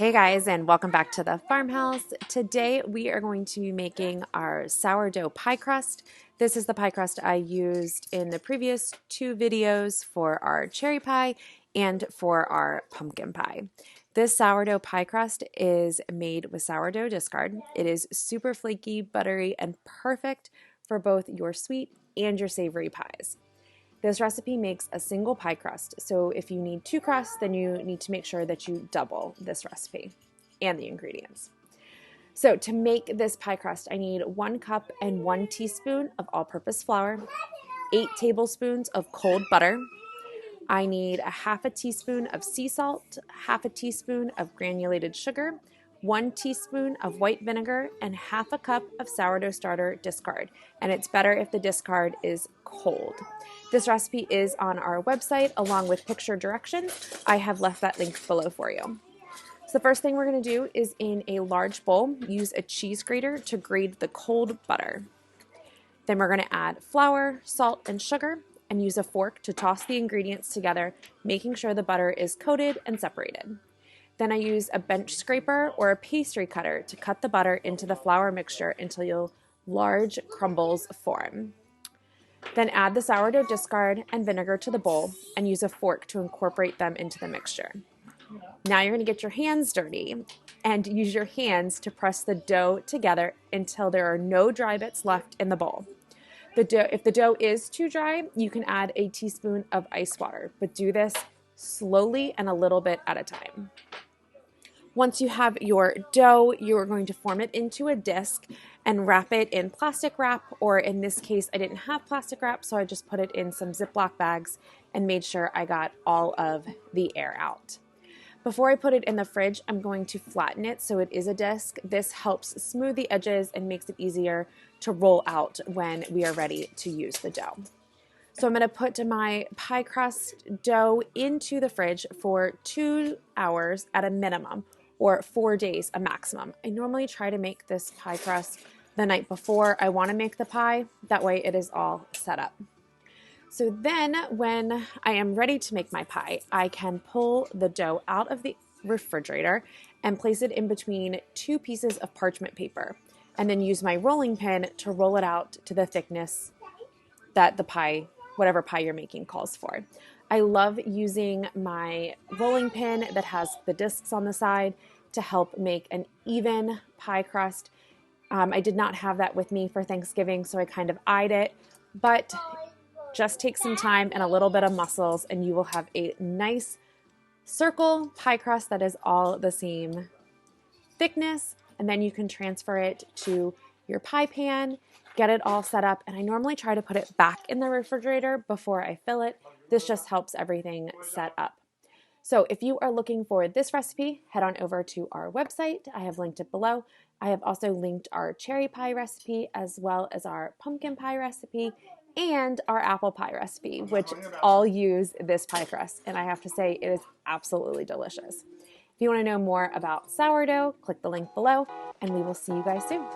Hey guys, and welcome back to the farmhouse. Today we are going to be making our sourdough pie crust. This is the pie crust I used in the previous two videos for our cherry pie and for our pumpkin pie. This sourdough pie crust is made with sourdough discard. It is super flaky, buttery, and perfect for both your sweet and your savory pies. This recipe makes a single pie crust, so if you need two crusts, then you need to make sure that you double this recipe and the ingredients. So to make this pie crust, I need 1 cup and 1 teaspoon of all-purpose flour, 8 tablespoons of cold butter. I need a half a teaspoon of sea salt, half a teaspoon of granulated sugar, 1 teaspoon of white vinegar, and half a cup of sourdough starter discard. And it's better if the discard is cold. This recipe is on our website along with picture directions. I have left that link below for you. So the first thing we're going to do is in a large bowl, use a cheese grater to grate the cold butter. Then we're going to add flour, salt, and sugar, and use a fork to toss the ingredients together, making sure the butter is coated and separated. Then I use a bench scraper or a pastry cutter to cut the butter into the flour mixture until large crumbles form. Then add the sourdough discard and vinegar to the bowl and use a fork to incorporate them into the mixture. Now you're going to get your hands dirty and use your hands to press the dough together until there are no dry bits left in the bowl. If the dough is too dry, you can add a teaspoon of ice water, but do this slowly and a little bit at a time. Once you have your dough, you're going to form it into a disc and wrap it in plastic wrap, or in this case, I didn't have plastic wrap, so I just put it in some Ziploc bags and made sure I got all of the air out. Before I put it in the fridge, I'm going to flatten it so it is a disc. This helps smooth the edges and makes it easier to roll out when we are ready to use the dough. So I'm going to put my pie crust dough into the fridge for 2 hours at a minimum, or 4 days a maximum. I normally try to make this pie crust the night before I want to make the pie. That way it is all set up. So then when I am ready to make my pie, I can pull the dough out of the refrigerator and place it in between 2 pieces of parchment paper, and then use my rolling pin to roll it out to the thickness that the pie, whatever pie you're making, calls for. I love using my rolling pin that has the discs on the side to help make an even pie crust. I did not have that with me for Thanksgiving, so I kind of eyed it, but just take some time and a little bit of muscles and you will have a nice circle pie crust that is all the same thickness, and then you can transfer it to your pie pan, get it all set up, and I normally try to put it back in the refrigerator before I fill it. This just helps everything set up. So if you are looking for this recipe, head on over to our website. I have linked it below. I have also linked our cherry pie recipe as well as our pumpkin pie recipe and our apple pie recipe, which all use this pie crust. And I have to say, it is absolutely delicious. If you want to know more about sourdough, click the link below, and we will see you guys soon.